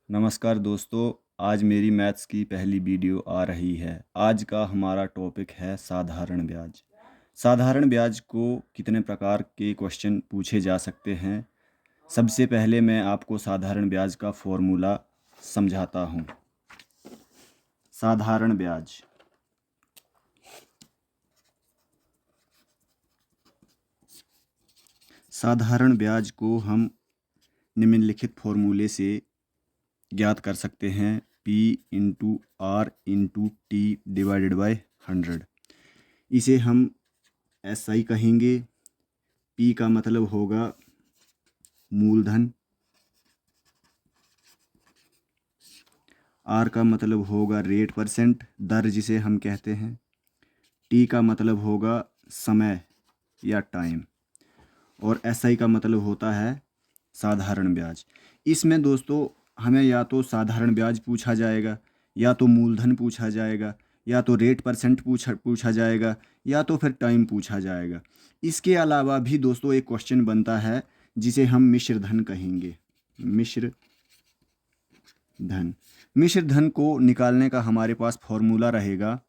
नमस्कार दोस्तों, आज मेरी मैथ्स की पहली वीडियो आ रही है। आज का हमारा टॉपिक है साधारण ब्याज। साधारण ब्याज को कितने प्रकार के क्वेश्चन पूछे जा सकते हैं। सबसे पहले मैं आपको साधारण ब्याज का फॉर्मूला समझाता हूँ। साधारण ब्याज साधारण ब्याज को हम निम्नलिखित फॉर्मूले से ज्ञात कर सकते हैं। P into R into T divided by 100। इसे हम SI कहेंगे। P का मतलब होगा मूलधन, R का मतलब होगा रेट परसेंट, दर जिसे हम कहते हैं। T का मतलब होगा समय या टाइम, और SI का मतलब होता है साधारण ब्याज। इसमें दोस्तों हमें या तो साधारण ब्याज पूछा जाएगा, या तो मूलधन पूछा जाएगा, या तो रेट परसेंट पूछा जाएगा, या तो फिर टाइम पूछा जाएगा। इसके अलावा भी दोस्तों एक क्वेश्चन बनता है जिसे हम मिश्र धन कहेंगे। मिश्र धन को निकालने का हमारे पास फॉर्मूला रहेगा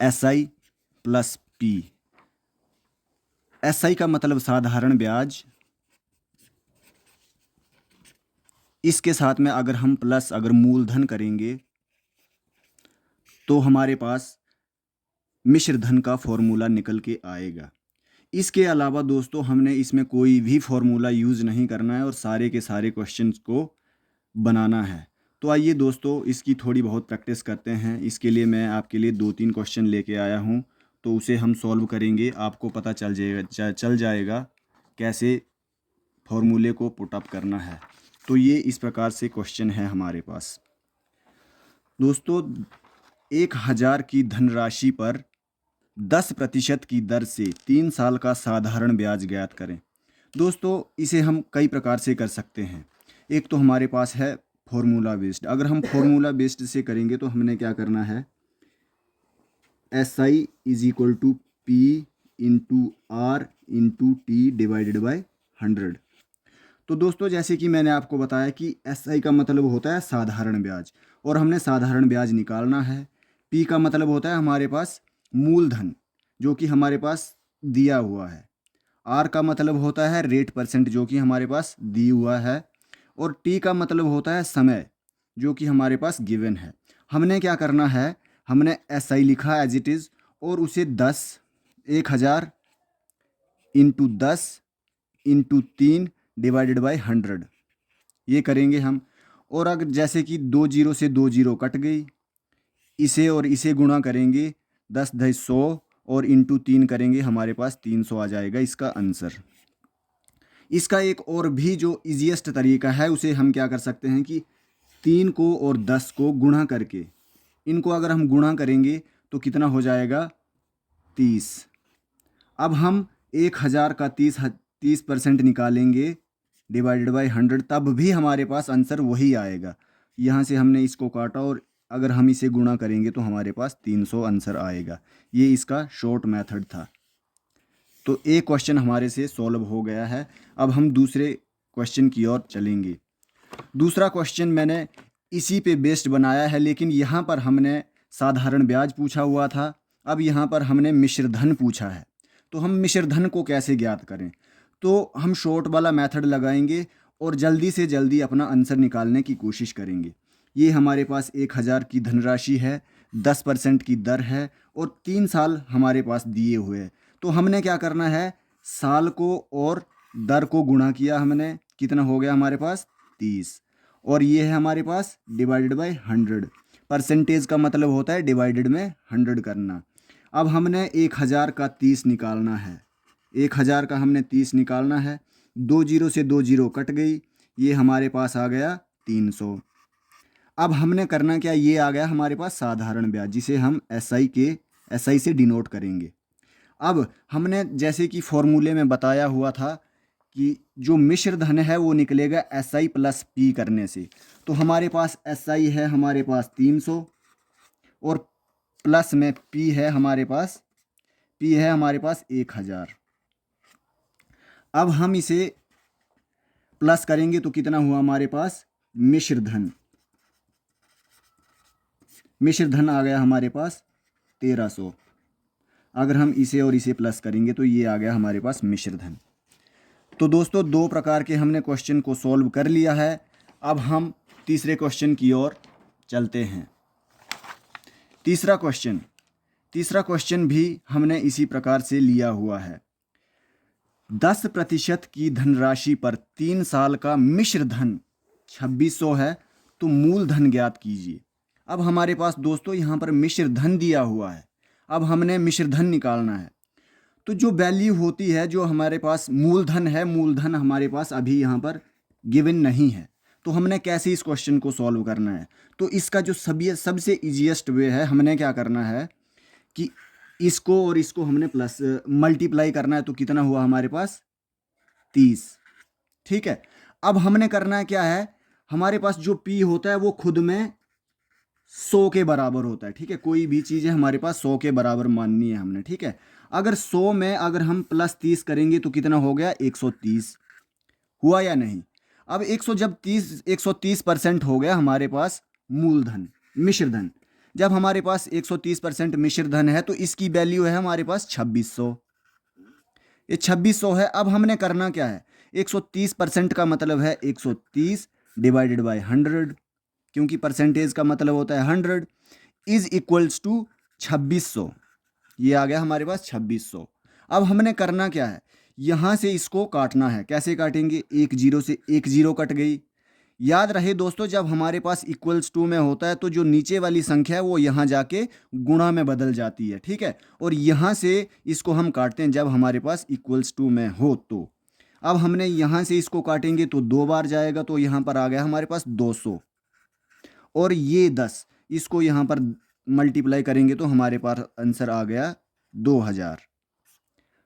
SI प्लस P। SI का मतलब साधारण ब्याज, इसके साथ में अगर हम प्लस अगर मूलधन करेंगे तो हमारे पास मिश्र धन का फॉर्मूला निकल के आएगा। इसके अलावा दोस्तों हमने इसमें कोई भी फॉर्मूला यूज़ नहीं करना है और सारे के सारे क्वेश्चंस को बनाना है। तो आइए दोस्तों इसकी थोड़ी बहुत प्रैक्टिस करते हैं। इसके लिए मैं आपके लिए 2-3 क्वेश्चन लेके आया हूँ, तो उसे हम सॉल्व करेंगे। आपको पता चल जाएगा कैसे फॉर्मूले को पुट अप करना है। तो ये इस प्रकार से क्वेश्चन है हमारे पास। दोस्तों 1000 की धनराशि पर 10% की दर से 3 साल का साधारण ब्याज ज्ञात करें। दोस्तों इसे हम कई प्रकार से कर सकते हैं। एक तो हमारे पास है फॉर्मूला बेस्ड। अगर हम फॉर्मूला बेस्ड से करेंगे तो हमने क्या करना है, SI is equal to P into R into T divided by 100। तो दोस्तों जैसे कि मैंने आपको बताया कि SI का मतलब होता है साधारण ब्याज, और हमने साधारण ब्याज निकालना है। P का मतलब होता है हमारे पास मूलधन जो कि हमारे पास दिया हुआ है। R का मतलब होता है रेट परसेंट जो कि हमारे पास दी हुआ है। और T का मतलब होता है समय जो कि हमारे पास गिवन है। हमने क्या करना है, हमने SI लिखा एज इट इज़ और उसे 1000 इंटू 10 इंटू 3 डिवाइडेड बाई 100 ये करेंगे हम। और अगर जैसे कि 2 जीरो से 2 जीरो कट गई, इसे और इसे गुणा करेंगे 10×100 और इंटू 3 करेंगे, हमारे पास 300 आ जाएगा इसका आंसर। इसका एक और भी जो इजीएस्ट तरीका है उसे हम क्या कर सकते हैं कि 3 को और 10 को गुणा करके, इनको अगर हम गुणा करेंगे तो कितना हो जाएगा 30। अब हम 1000 का 30% निकालेंगे डिवाइडेड बाई 100, तब भी हमारे पास आंसर वही आएगा। यहाँ से हमने इसको काटा और अगर हम इसे गुणा करेंगे तो हमारे पास 300 आंसर आएगा। ये इसका शॉर्ट मेथड था। तो एक क्वेश्चन हमारे से सॉल्व हो गया है। अब हम दूसरे क्वेश्चन की ओर चलेंगे। दूसरा क्वेश्चन मैंने इसी पे बेस्ड बनाया है, लेकिन यहाँ पर हमने साधारण ब्याज पूछा हुआ था। अब यहाँ पर हमने मिश्र धन पूछा है। तो हम मिश्र धन को कैसे ज्ञात करें, तो हम शॉर्ट वाला मेथड लगाएंगे और जल्दी से जल्दी अपना आंसर निकालने की कोशिश करेंगे। ये हमारे पास 1000 की धनराशि है, 10% की दर है और 3 साल हमारे पास दिए हुए हैं। तो हमने क्या करना है, साल को और दर को गुणा किया हमने, कितना हो गया हमारे पास 30, और ये है हमारे पास डिवाइडेड बाय 100। परसेंटेज का मतलब होता है डिवाइडेड में 100 करना। अब हमने 1000 का 30 निकालना है। 1000 का हमने 30 निकालना है। 2 जीरो से 2 जीरो कट गई, ये हमारे पास आ गया 300। अब हमने करना क्या, ये आ गया हमारे पास साधारण ब्याज जिसे हम SI से डिनोट करेंगे। अब हमने जैसे कि फॉर्मूले में बताया हुआ था कि जो मिश्र धन है वो निकलेगा SI प्लस P करने से। तो हमारे पास SI है हमारे पास 300 और प्लस में P है हमारे पास 1000। अब हम इसे प्लस करेंगे तो कितना हुआ हमारे पास मिश्र धन। मिश्र धन आ गया हमारे पास 1300। अगर हम इसे और इसे प्लस करेंगे तो ये आ गया हमारे पास मिश्र धन। तो दोस्तों 2 प्रकार के हमने क्वेश्चन को सॉल्व कर लिया है। अब हम तीसरे क्वेश्चन की ओर चलते हैं। तीसरा क्वेश्चन भी हमने इसी प्रकार से लिया हुआ है। 10% की धनराशि पर 3 साल का मिश्र धन 2600 है, तो मूल धन ज्ञात कीजिए। अब हमारे पास दोस्तों यहाँ पर मिश्र धन दिया हुआ है। अब हमने मिश्र धन निकालना है। तो जो वैल्यू होती है, जो हमारे पास मूलधन है, मूलधन हमारे पास अभी यहाँ पर गिवन नहीं है। तो हमने कैसे इस क्वेश्चन को सॉल्व करना है? तो इसका जो सबसे इजीएस्ट वे है, हमने क्या करना है कि इसको और इसको हमने प्लस मल्टीप्लाई करना है। तो कितना हुआ हमारे पास 30। ठीक है। अब हमने करना है क्या है, हमारे पास जो P होता है वो खुद में 100 के बराबर होता है। ठीक है, कोई भी चीज़ है हमारे पास 100 के बराबर माननी है हमने। ठीक है, अगर 100 में अगर हम प्लस 30 करेंगे तो कितना हो गया 130। हुआ या नहीं? अब 130% हो गया हमारे पास मूलधन, मिश्र धन। जब हमारे पास 130% मिश्र धन है तो इसकी वैल्यू है हमारे पास 2600। ये 2600 है। अब हमने करना क्या है, 130% का मतलब है 130 डिवाइडेड बाय 100, क्योंकि परसेंटेज का मतलब होता है 100, इज इक्वल्स टू 2600। ये आ गया हमारे पास 2600। अब हमने करना क्या है, यहाँ से इसको काटना है। कैसे काटेंगे, एक जीरो से एक जीरो कट गई। याद रहे दोस्तों, जब हमारे पास इक्वल्स टू में होता है तो जो नीचे वाली संख्या है वो यहाँ जाके गुणा में बदल जाती है। ठीक है, और यहाँ से इसको हम काटते हैं जब हमारे पास इक्वल्स टू में हो। तो अब हमने यहाँ से इसको काटेंगे तो 2 बार जाएगा, तो यहाँ पर आ गया हमारे पास 200। और ये 10, इसको यहाँ पर मल्टीप्लाई करेंगे तो हमारे पास आंसर आ गया 2000।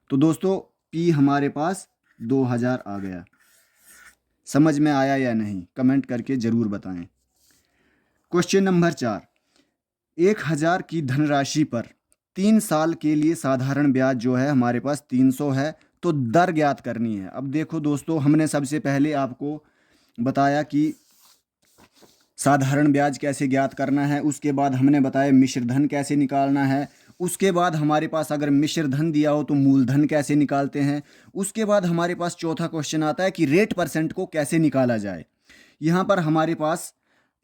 तो दोस्तों P हमारे पास 2000 आ गया। समझ में आया या नहीं, कमेंट करके ज़रूर बताएं। क्वेश्चन नंबर 4, 1000 की धनराशि पर 3 साल के लिए साधारण ब्याज जो है हमारे पास 300 है, तो दर ज्ञात करनी है। अब देखो दोस्तों, हमने सबसे पहले आपको बताया कि साधारण ब्याज कैसे ज्ञात करना है, उसके बाद हमने बताया मिश्र धन कैसे निकालना है, उसके बाद हमारे पास अगर मिश्र धन दिया हो तो मूलधन कैसे निकालते हैं, उसके बाद हमारे पास चौथा क्वेश्चन आता है कि रेट परसेंट को कैसे निकाला जाए। यहाँ पर हमारे पास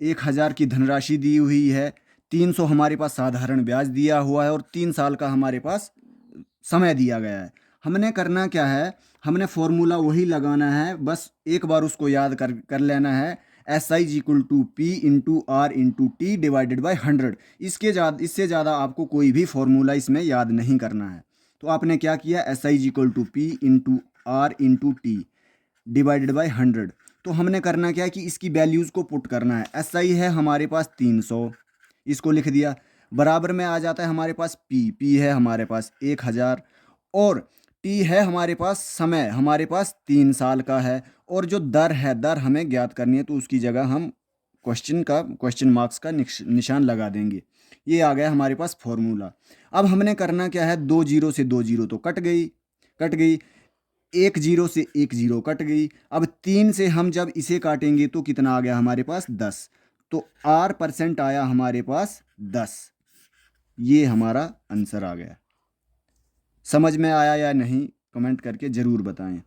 1000 की धनराशि दी हुई है, 300 हमारे पास साधारण ब्याज दिया हुआ है और 3 साल का हमारे पास समय दिया गया है। हमने करना क्या है, हमने फॉर्मूला वही लगाना है, बस एक बार उसको याद कर लेना है। SI equal to P into R into T divided by 100। इससे ज़्यादा आपको कोई भी फॉर्मूला इसमें याद नहीं करना है। तो आपने क्या किया, SI equal to P into R into T divided by 100। तो हमने करना क्या है कि इसकी वैल्यूज़ को पुट करना है। SI है हमारे पास 300, इसको लिख दिया। बराबर में आ जाता है हमारे पास P है हमारे पास 1000, और T है हमारे पास समय, हमारे पास 3 साल का है, और जो दर है, दर हमें ज्ञात करनी है, तो उसकी जगह हम क्वेश्चन मार्क्स का निशान लगा देंगे। ये आ गया हमारे पास फॉर्मूला। अब हमने करना क्या है, 2 जीरो से 2 जीरो तो कट गई, 1 जीरो से 1 जीरो कट गई। अब 3 से हम जब इसे काटेंगे तो कितना आ गया हमारे पास 10, तो R% आया हमारे पास 10। ये हमारा आंसर आ गया। समझ में आया या नहीं, कमेंट करके ज़रूर बताएं।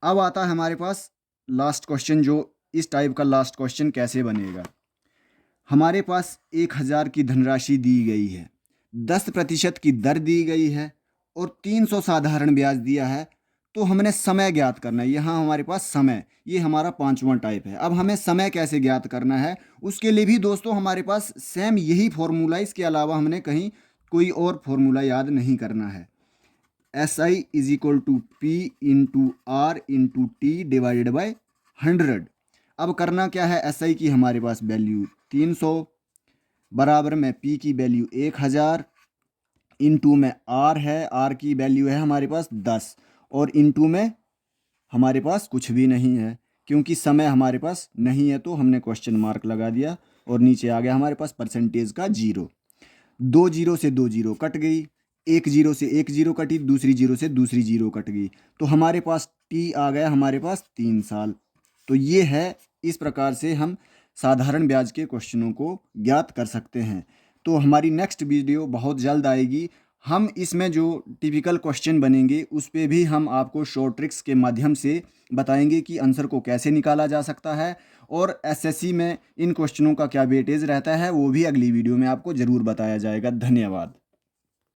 अब आता है हमारे पास लास्ट क्वेश्चन। जो इस टाइप का लास्ट क्वेश्चन कैसे बनेगा, हमारे पास 1000 की धनराशि दी गई है, 10% की दर दी गई है और 300 साधारण ब्याज दिया है। तो हमने समय ज्ञात करना है। यहाँ हमारे पास समय, ये हमारा 5वां टाइप है। अब हमें समय कैसे ज्ञात करना है, उसके लिए भी दोस्तों हमारे पास सेम यही फॉर्मूला, इसके अलावा हमने कहीं कोई और फॉर्मूला याद नहीं करना है। SI is equal to P into R into T divided by 100। अब करना क्या है, SI की हमारे पास वैल्यू 300 बराबर में P की वैल्यू 1000 इंटू में R है, R की वैल्यू है हमारे पास 10, और इंटू में हमारे पास कुछ भी नहीं है क्योंकि समय हमारे पास नहीं है, तो हमने क्वेश्चन मार्क लगा दिया और नीचे आ गया हमारे पास परसेंटेज का 0। 2 जीरो से 2 जीरो कट गई, 1 जीरो से 1 जीरो कटी, दूसरी जीरो से दूसरी जीरो कट गई, तो हमारे पास T आ गया हमारे पास 3 साल। तो ये है, इस प्रकार से हम साधारण ब्याज के क्वेश्चनों को ज्ञात कर सकते हैं। तो हमारी नेक्स्ट वीडियो बहुत जल्द आएगी। हम इसमें जो टिपिकल क्वेश्चन बनेंगे उस पे भी हम आपको शॉर्ट ट्रिक्स के माध्यम से बताएंगे कि आंसर को कैसे निकाला जा सकता है, और एसएससी में इन क्वेश्चनों का क्या वेटेज रहता है वो भी अगली वीडियो में आपको ज़रूर बताया जाएगा। धन्यवाद।